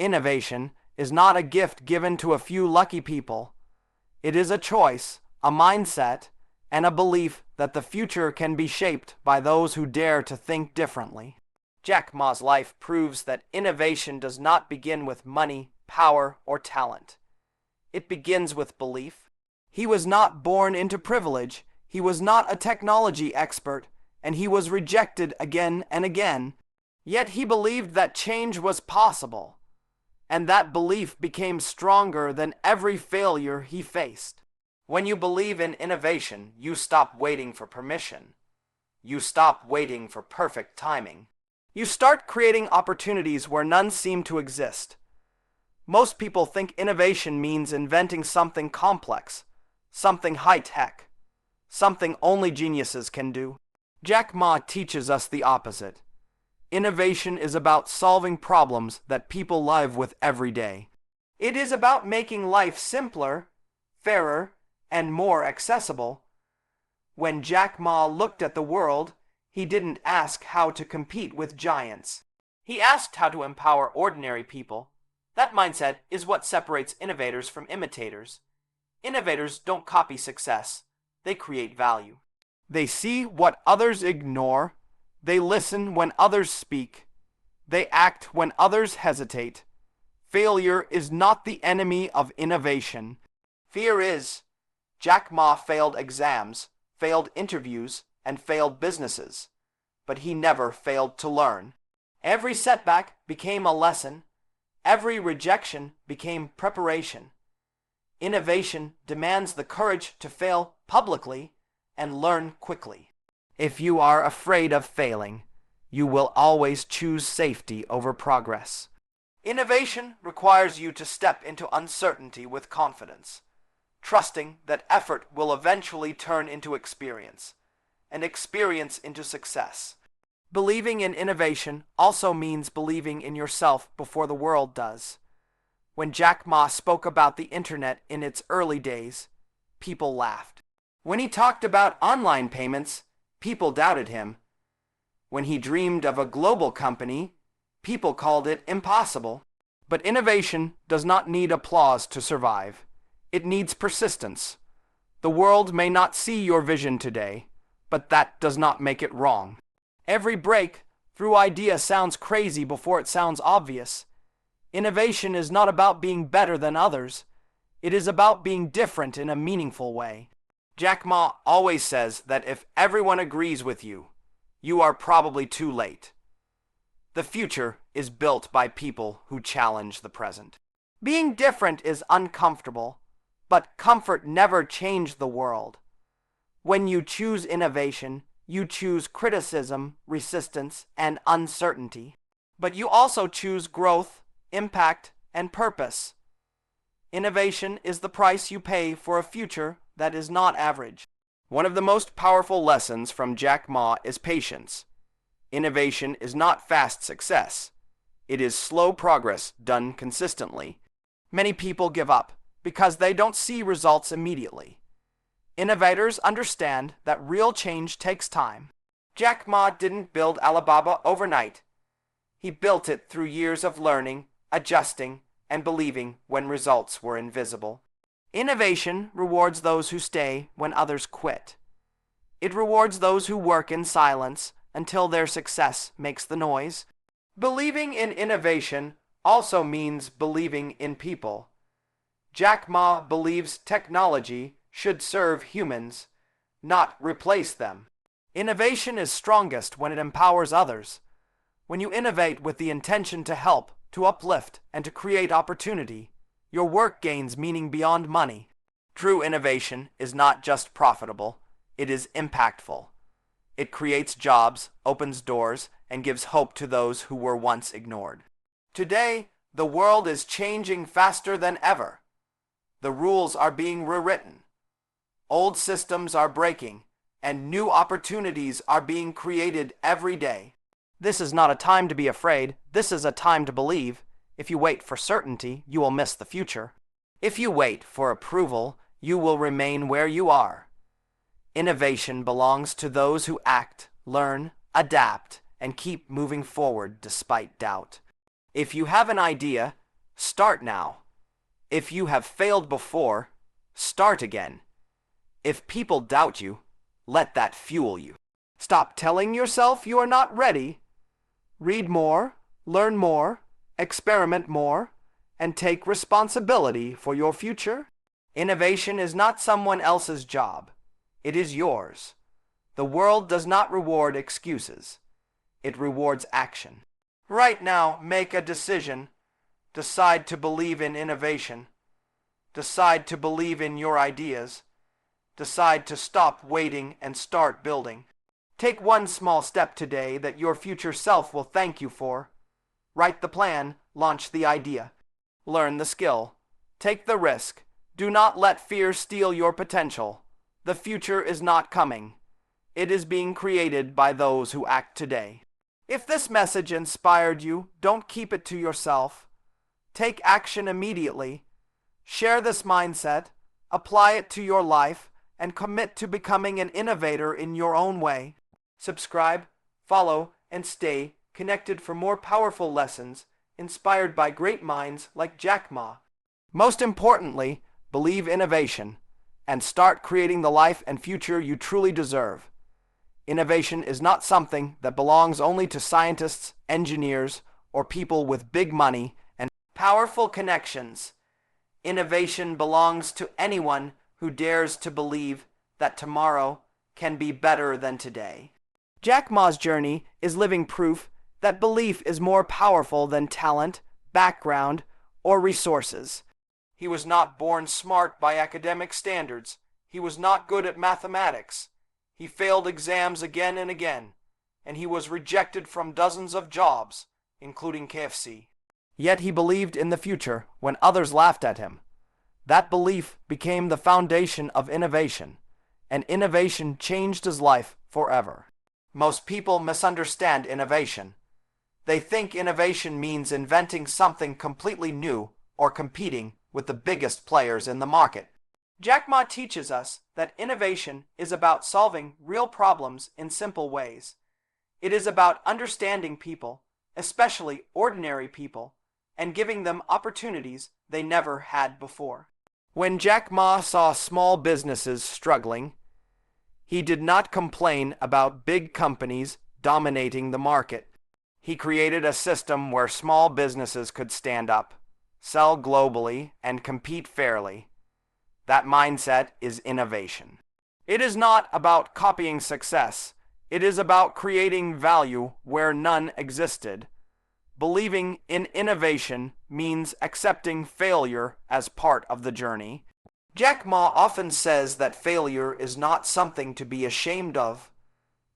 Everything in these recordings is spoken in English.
Innovation is not a gift given to a few lucky people. It is a choice, a mindset, and a belief that the future can be shaped by those who dare to think differently. Jack Ma's life proves that innovation does not begin with money, power, or talent. It begins with belief. He was not born into privilege, he was not a technology expert, and he was rejected again and again. Yet he believed that change was possible, and that belief became stronger than every failure he faced. When you believe in innovation, you stop waiting for permission. You stop waiting for perfect timing. You start creating opportunities where none seem to exist. Most people think innovation means inventing something complex, something high-tech, something only geniuses can do. Jack Ma teaches us the opposite. Innovation is about solving problems that people live with every day. It is about making life simpler, fairer, and more accessible. When Jack Ma looked at the world, he didn't ask how to compete with giants. He asked how to empower ordinary people. That mindset is what separates innovators from imitators. Innovators don't copy success, they create value. They see what others ignore. They listen when others speak. They act when others hesitate. Failure is not the enemy of innovation. Fear is. Jack Ma failed exams, failed interviews, and failed businesses. But he never failed to learn. Every setback became a lesson. Every rejection became preparation. Innovation demands the courage to fail publicly and learn quickly. If you are afraid of failing, you will always choose safety over progress. Innovation requires you to step into uncertainty with confidence, trusting that effort will eventually turn into experience, and experience into success. Believing in innovation also means believing in yourself before the world does. When Jack Ma spoke about the internet in its early days, people laughed. When he talked about online payments, people doubted him. When he dreamed of a global company, people called it impossible. But innovation does not need applause to survive. It needs persistence. The world may not see your vision today, but that does not make it wrong. Every breakthrough idea sounds crazy before it sounds obvious. Innovation is not about being better than others. It is about being different in a meaningful way. Jack Ma always says that if everyone agrees with you, you are probably too late. The future is built by people who challenge the present. Being different is uncomfortable, but comfort never changed the world. When you choose innovation, you choose criticism, resistance, and uncertainty. But you also choose growth, impact, and purpose. Innovation is the price you pay for a future that is not average. One of the most powerful lessons from Jack Ma is patience. Innovation is not fast success. It is slow progress done consistently. Many people give up because they don't see results immediately. Innovators understand that real change takes time. Jack Ma didn't build Alibaba overnight. He built it through years of learning, adjusting, and believing when results were invisible. Innovation rewards those who stay when others quit. It rewards those who work in silence until their success makes the noise. Believing in innovation also means believing in people. Jack Ma believes technology should serve humans, not replace them. Innovation is strongest when it empowers others. When you innovate with the intention to help, to uplift, and to create opportunity, your work gains meaning beyond money. True innovation is not just profitable, it is impactful. It creates jobs, opens doors, and gives hope to those who were once ignored. Today, the world is changing faster than ever. The rules are being rewritten. Old systems are breaking, and new opportunities are being created every day. This is not a time to be afraid. This is a time to believe. If you wait for certainty, you will miss the future. If you wait for approval, you will remain where you are. Innovation belongs to those who act, learn, adapt, and keep moving forward despite doubt. If you have an idea, Start now. If you have failed before, start again. If people doubt you, let that fuel you. Stop telling yourself you are not ready. Read more, learn more, experiment more, and take responsibility for your future. Innovation is not someone else's job. It is yours. The world does not reward excuses. It rewards action. Right now, make a decision. Decide to believe in innovation. Decide to believe in your ideas. Decide to stop waiting and start building. Take one small step today that your future self will thank you for. Write the plan, launch the idea. Learn the skill. Take the risk. Do not let fear steal your potential. The future is not coming. It is being created by those who act today. If this message inspired you, don't keep it to yourself. Take action immediately. Share this mindset, apply it to your life, and commit to becoming an innovator in your own way. Subscribe, follow, and stay connected for more powerful lessons inspired by great minds like Jack Ma. Most importantly, believe innovation and start creating the life and future you truly deserve. Innovation is not something that belongs only to scientists, engineers, or people with big money and powerful connections. Innovation belongs to anyone who dares to believe that tomorrow can be better than today. Jack Ma's journey is living proof that belief is more powerful than talent, background, or resources. He was not born smart by academic standards. He was not good at mathematics. He failed exams again and again, and he was rejected from dozens of jobs, including KFC. Yet he believed in the future when others laughed at him. That belief became the foundation of innovation, and innovation changed his life forever. Most people misunderstand innovation. They think innovation means inventing something completely new or competing with the biggest players in the market. Jack Ma teaches us that innovation is about solving real problems in simple ways. It is about understanding people, especially ordinary people, and giving them opportunities they never had before. When Jack Ma saw small businesses struggling, he did not complain about big companies dominating the market. He created a system where small businesses could stand up, sell globally, and compete fairly. That mindset is innovation. It is not about copying success. It is about creating value where none existed. Believing in innovation means accepting failure as part of the journey. Jack Ma often says that failure is not something to be ashamed of.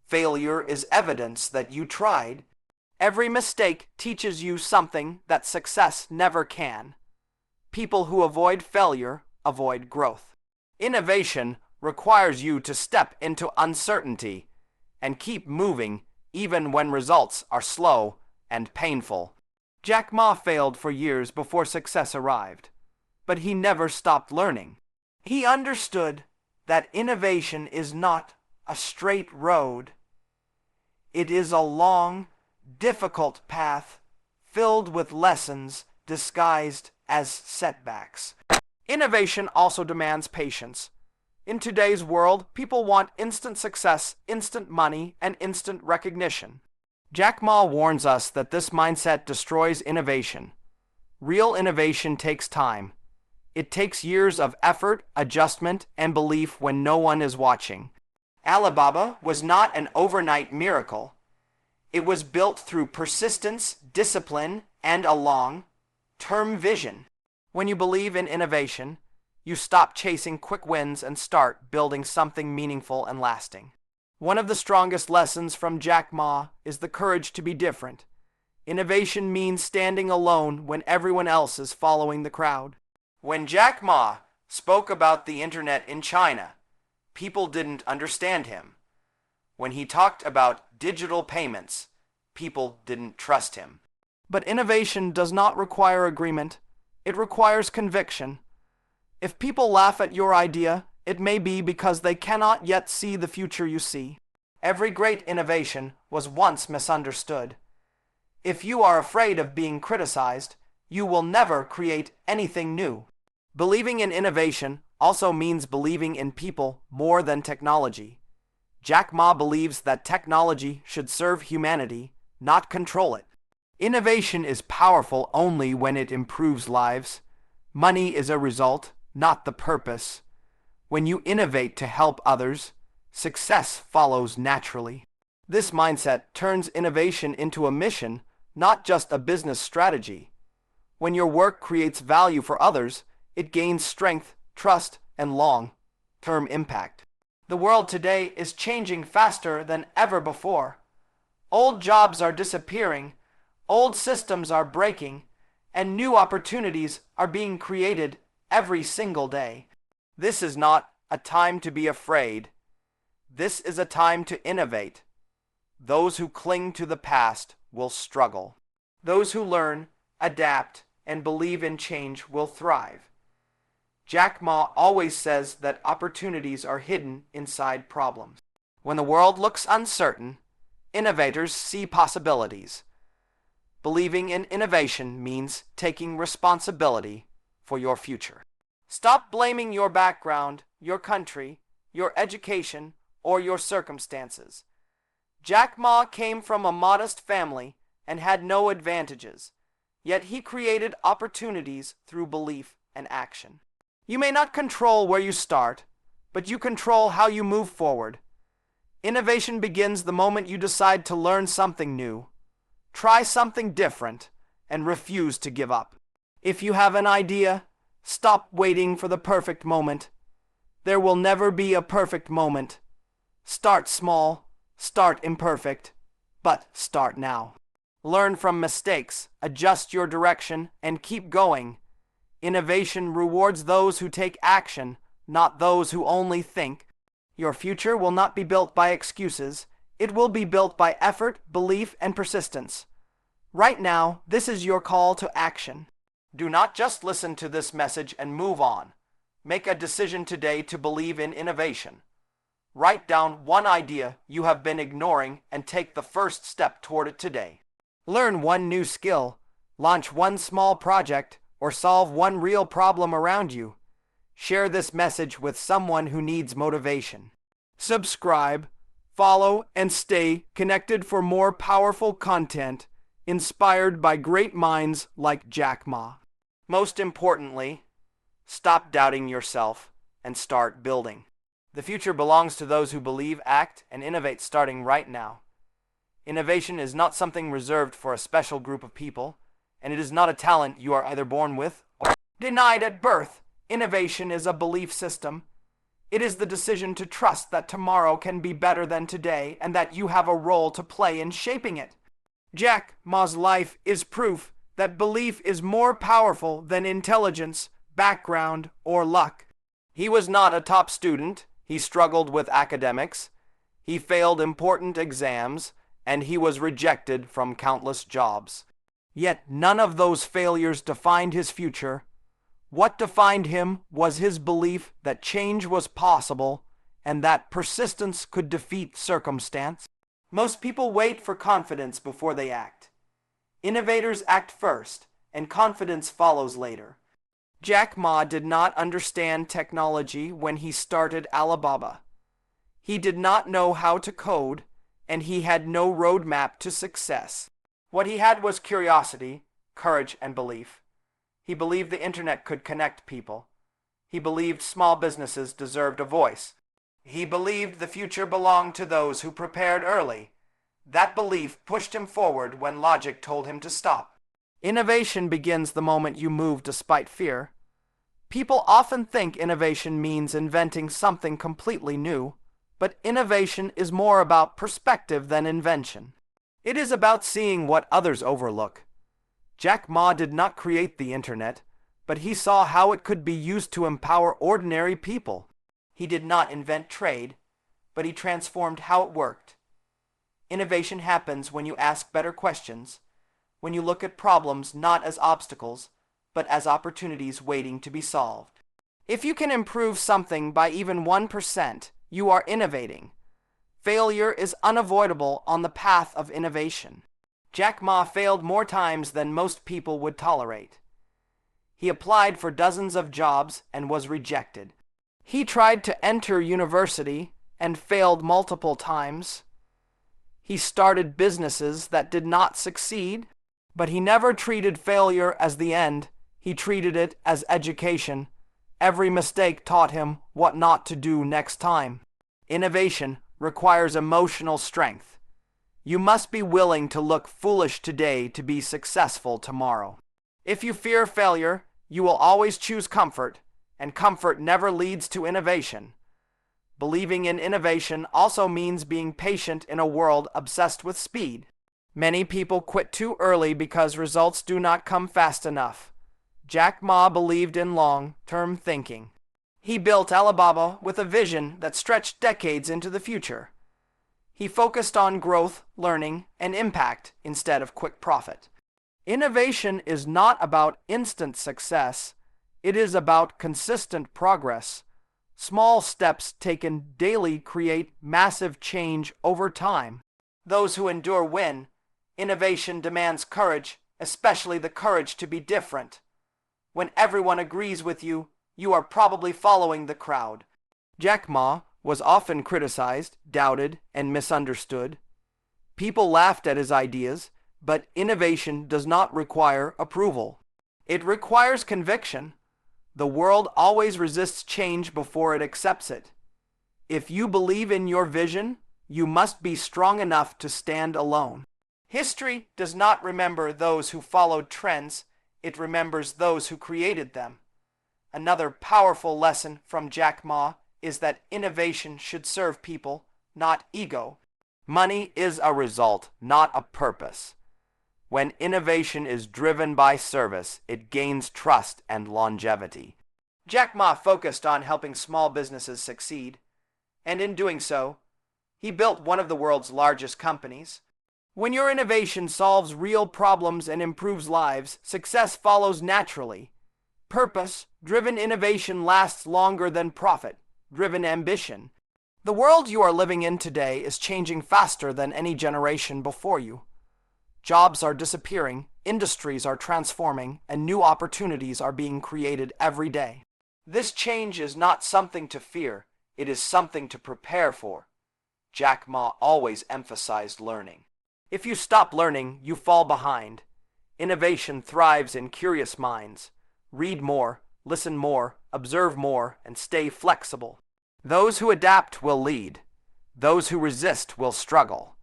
Failure is evidence that you tried. Every mistake teaches you something that success never can. People who avoid failure avoid growth. Innovation requires you to step into uncertainty and keep moving even when results are slow and painful. Jack Ma failed for years before success arrived, but he never stopped learning. He understood that innovation is not a straight road. It is a long, difficult path filled with lessons disguised as setbacks. Innovation also demands patience. In today's world, people want instant success, instant money, and instant recognition. Jack Ma warns us that this mindset destroys innovation. Real innovation takes time. It takes years of effort, adjustment, and belief when no one is watching. Alibaba was not an overnight miracle. It was built through persistence, discipline, and a long-term vision. When you believe in innovation, you stop chasing quick wins and start building something meaningful and lasting. One of the strongest lessons from Jack Ma is the courage to be different. Innovation means standing alone when everyone else is following the crowd. When Jack Ma spoke about the internet in China, people didn't understand him. When he talked about digital payments, people didn't trust him. But innovation does not require agreement. It requires conviction. If people laugh at your idea, it may be because they cannot yet see the future you see. Every great innovation was once misunderstood. If you are afraid of being criticized, you will never create anything new. Believing in innovation also means believing in people more than technology. Jack Ma believes that technology should serve humanity, not control it. Innovation is powerful only when it improves lives. Money is a result, not the purpose. When you innovate to help others, success follows naturally. This mindset turns innovation into a mission, not just a business strategy. When your work creates value for others, it gains strength, trust, and long-term impact. The world today is changing faster than ever before. Old jobs are disappearing, old systems are breaking, and new opportunities are being created every single day. This is not a time to be afraid. This is a time to innovate. Those who cling to the past will struggle. Those who learn, adapt, and believe in change will thrive. Jack Ma always says that opportunities are hidden inside problems. When the world looks uncertain, innovators see possibilities. Believing in innovation means taking responsibility for your future. Stop blaming your background, your country, your education, or your circumstances. Jack Ma came from a modest family and had no advantages, yet he created opportunities through belief and action. You may not control where you start, but you control how you move forward. Innovation begins the moment you decide to learn something new, try something different, and refuse to give up. If you have an idea, stop waiting for the perfect moment. There will never be a perfect moment. Start small, start imperfect, but start now. Learn from mistakes, adjust your direction, and keep going. Innovation rewards those who take action, not those who only think. Your future will not be built by excuses. It will be built by effort, belief, and persistence. Right now, this is your call to action. Do not just listen to this message and move on. Make a decision today to believe in innovation. Write down one idea you have been ignoring and take the first step toward it today. Learn one new skill, launch one small project, or solve one real problem around you. Share this message with someone who needs motivation. Subscribe, follow, and stay connected for more powerful content inspired by great minds like Jack Ma. Most importantly, stop doubting yourself and start building. The future belongs to those who believe, act, and innovate starting right now. Innovation is not something reserved for a special group of people, and it is not a talent you are either born with or denied at birth. Innovation is a belief system. It is the decision to trust that tomorrow can be better than today and that you have a role to play in shaping it. Jack Ma's life is proof that belief is more powerful than intelligence, background, or luck. He was not a top student. He struggled with academics. He failed important exams, and he was rejected from countless jobs. Yet none of those failures defined his future. What defined him was his belief that change was possible and that persistence could defeat circumstance. Most people wait for confidence before they act. Innovators act first, and confidence follows later. Jack Ma did not understand technology when he started Alibaba. He did not know how to code, and he had no roadmap to success. What he had was curiosity, courage, and belief. He believed the internet could connect people. He believed small businesses deserved a voice. He believed the future belonged to those who prepared early. That belief pushed him forward when logic told him to stop. Innovation begins the moment you move despite fear. People often think innovation means inventing something completely new, but innovation is more about perspective than invention. It is about seeing what others overlook. Jack Ma did not create the internet, but he saw how it could be used to empower ordinary people. He did not invent trade, but he transformed how it worked. Innovation happens when you ask better questions, when you look at problems not as obstacles, but as opportunities waiting to be solved. If you can improve something by even 1%, you are innovating. Failure is unavoidable on the path of innovation. Jack Ma failed more times than most people would tolerate. He applied for dozens of jobs and was rejected. He tried to enter university and failed multiple times. He started businesses that did not succeed, but he never treated failure as the end. He treated it as education. Every mistake taught him what not to do next time. Innovation requires emotional strength. You must be willing to look foolish today to be successful tomorrow. If you fear failure, you will always choose comfort, and comfort never leads to innovation. Believing in innovation also means being patient in a world obsessed with speed. Many people quit too early because results do not come fast enough. Jack Ma believed in long-term thinking. He built Alibaba with a vision that stretched decades into the future. He focused on growth, learning, and impact instead of quick profit. Innovation is not about instant success. It is about consistent progress. Small steps taken daily create massive change over time. Those who endure win. Innovation demands courage, especially the courage to be different. When everyone agrees with you, you are probably following the crowd. Jack Ma was often criticized, doubted, and misunderstood. People laughed at his ideas, but innovation does not require approval. It requires conviction. The world always resists change before it accepts it. If you believe in your vision, you must be strong enough to stand alone. History does not remember those who followed trends, it remembers those who created them. Another powerful lesson from Jack Ma is that innovation should serve people, not ego. Money is a result, not a purpose. When innovation is driven by service, it gains trust and longevity. Jack Ma focused on helping small businesses succeed, and in doing so, he built one of the world's largest companies. When your innovation solves real problems and improves lives, success follows naturally. Purpose-driven innovation lasts longer than profit-driven ambition. The world you are living in today is changing faster than any generation before you. Jobs are disappearing, industries are transforming, and new opportunities are being created every day. This change is not something to fear, it is something to prepare for. Jack Ma always emphasized learning. If you stop learning, you fall behind. Innovation thrives in curious minds. Read more, listen more, observe more, and stay flexible. Those who adapt will lead. Those who resist will struggle.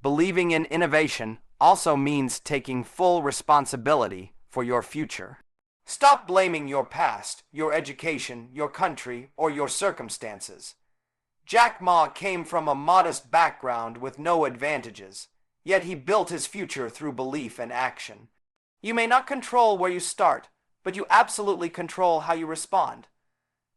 Believing in innovation also means taking full responsibility for your future. Stop blaming your past, your education, your country, or your circumstances. Jack Ma came from a modest background with no advantages, yet he built his future through belief and action. You may not control where you start, but you absolutely control how you respond.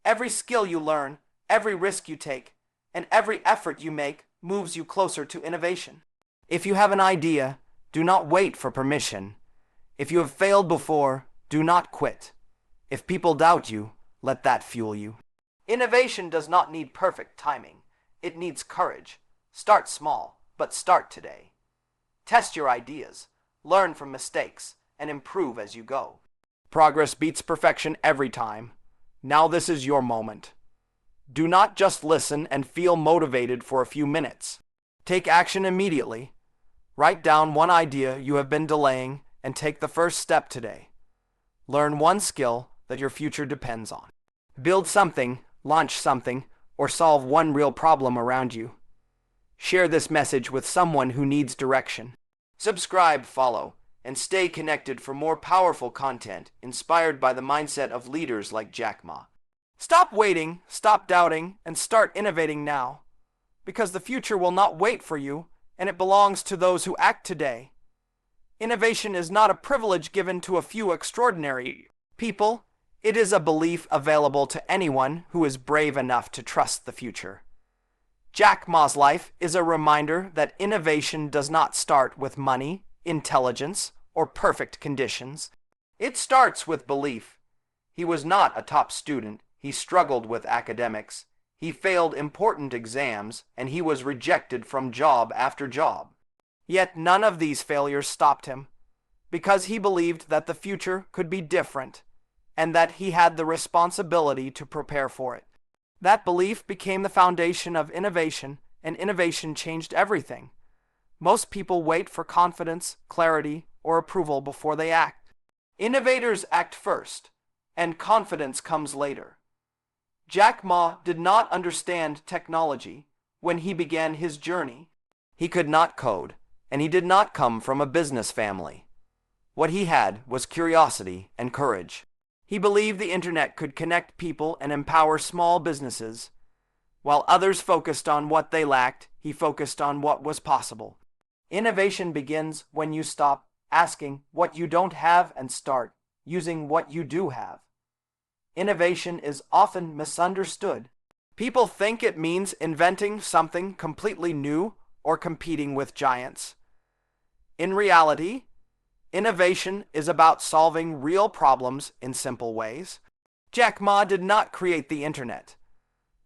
Every skill you learn, every risk you take, and every effort you make moves you closer to innovation. If you have an idea, do not wait for permission. If you have failed before, do not quit. If people doubt you, let that fuel you. Innovation does not need perfect timing. It needs courage. Start small, but start today. Test your ideas, learn from mistakes, and improve as you go. Progress beats perfection every time. Now this is your moment. Do not just listen and feel motivated for a few minutes. Take action immediately. Write down one idea you have been delaying and take the first step today. Learn one skill that your future depends on. Build something, launch something, or solve one real problem around you. Share this message with someone who needs direction. Subscribe, follow, and stay connected for more powerful content inspired by the mindset of leaders like Jack Ma. Stop waiting, stop doubting, and start innovating now. Because the future will not wait for you, and it belongs to those who act today. Innovation is not a privilege given to a few extraordinary people. It is a belief available to anyone who is brave enough to trust the future. Jack Ma's life is a reminder that innovation does not start with money, intelligence, or perfect conditions. It starts with belief. He was not a top student. He struggled with academics. He failed important exams, and he was rejected from job after job. Yet none of these failures stopped him, because he believed that the future could be different. and that he had the responsibility to prepare for it. That belief became the foundation of innovation, and innovation changed everything. Most people wait for confidence, clarity, or approval before they act. Innovators act first, and confidence comes later. Jack Ma did not understand technology when he began his journey. He could not code, and he did not come from a business family. What he had was curiosity and courage. He believed the internet could connect people and empower small businesses. While others focused on what they lacked, he focused on what was possible. Innovation begins when you stop asking what you don't have and start using what you do have. Innovation is often misunderstood. People think it means inventing something completely new or competing with giants. In reality, innovation is about solving real problems in simple ways. Jack Ma did not create the internet,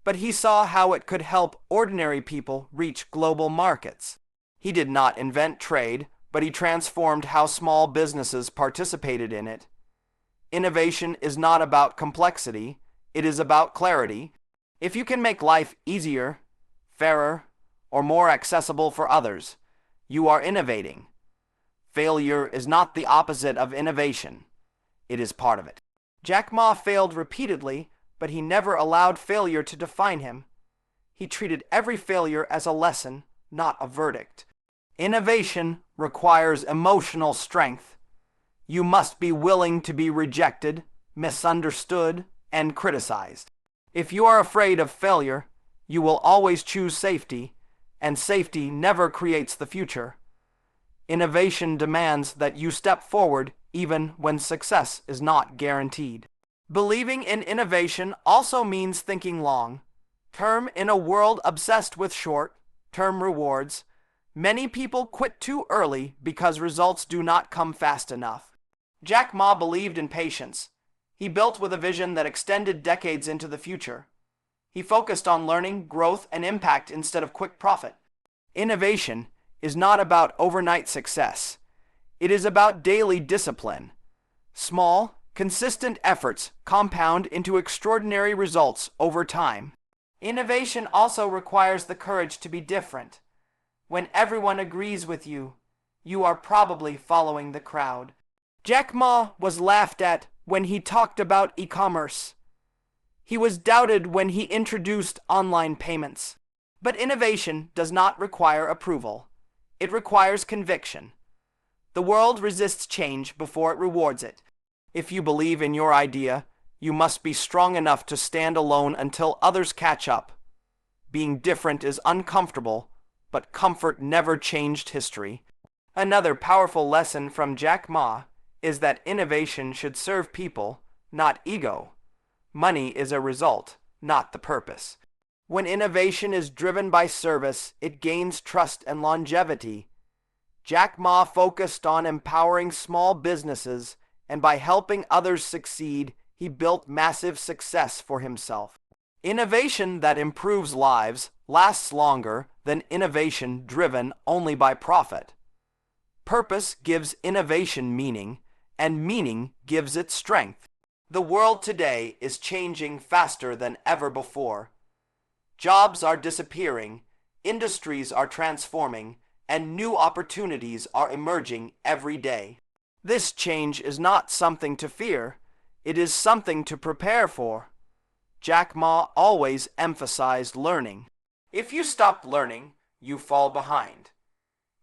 but he saw how it could help ordinary people reach global markets. He did not invent trade, but he transformed how small businesses participated in it. Innovation is not about complexity, it is about clarity. If you can make life easier, fairer, or more accessible for others, you are innovating. Failure is not the opposite of innovation. It is part of it. Jack Ma failed repeatedly, but he never allowed failure to define him. He treated every failure as a lesson, not a verdict. Innovation requires emotional strength. You must be willing to be rejected, misunderstood, and criticized. If you are afraid of failure, you will always choose safety, and safety never creates the future. Innovation demands that you step forward even when success is not guaranteed. Believing in innovation also means thinking long-term in a world obsessed with short-term rewards. Many people quit too early because results do not come fast enough. Jack Ma believed in patience. He built with a vision that extended decades into the future. He focused on learning, growth, and impact instead of quick profit. Innovation is not about overnight success. It is about daily discipline. Small, consistent efforts compound into extraordinary results over time. Innovation also requires the courage to be different. When everyone agrees with you, you are probably following the crowd. Jack Ma was laughed at when he talked about e-commerce. He was doubted when he introduced online payments. But innovation does not require approval. It requires conviction. The world resists change before it rewards it. If you believe in your idea, you must be strong enough to stand alone until others catch up. Being different is uncomfortable, but comfort never changed history. Another powerful lesson from Jack Ma is that innovation should serve people, not ego. Money is a result, not the purpose. When innovation is driven by service, it gains trust and longevity. Jack Ma focused on empowering small businesses, and by helping others succeed, he built massive success for himself. Innovation that improves lives lasts longer than innovation driven only by profit. Purpose gives innovation meaning, and meaning gives it strength. The world today is changing faster than ever before. Jobs are disappearing, industries are transforming, and new opportunities are emerging every day. This change is not something to fear, it is something to prepare for. Jack Ma always emphasized learning. If you stop learning, you fall behind.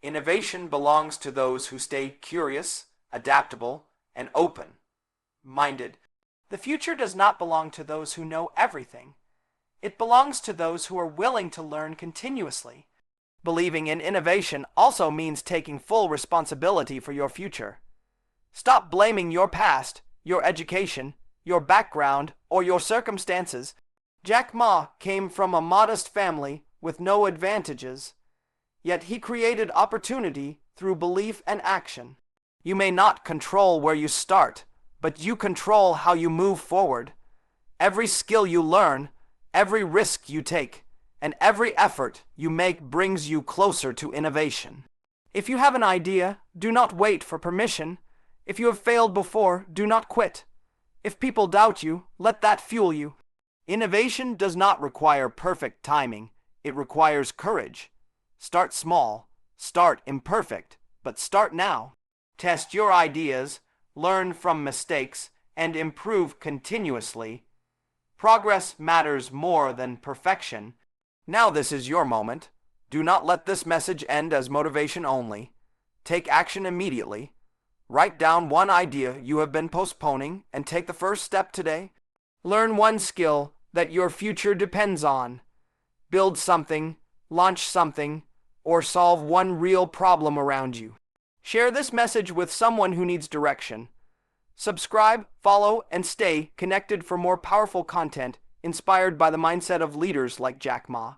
Innovation belongs to those who stay curious, adaptable, and open-minded. The future does not belong to those who know everything. It belongs to those who are willing to learn continuously. Believing in innovation also means taking full responsibility for your future. Stop blaming your past, your education, your background, or your circumstances. Jack Ma came from a modest family with no advantages, yet he created opportunity through belief and action. You may not control where you start, but you control how you move forward. Every skill you learn, every risk you take, and every effort you make brings you closer to innovation. If you have an idea, do not wait for permission. If you have failed before, do not quit. If people doubt you, let that fuel you. Innovation does not require perfect timing. It requires courage. Start small, start imperfect, but start now. Test your ideas, learn from mistakes, and improve continuously. Progress matters more than perfection. Now this is your moment. Do not let this message end as motivation only. Take action immediately. Write down one idea you have been postponing and take the first step today. Learn one skill that your future depends on. Build something, launch something, or solve one real problem around you. Share this message with someone who needs direction. Subscribe, follow, and stay connected for more powerful content inspired by the mindset of leaders like Jack Ma.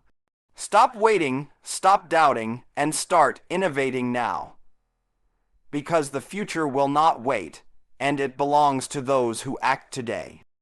Stop waiting, stop doubting, and start innovating now. Because the future will not wait, and it belongs to those who act today.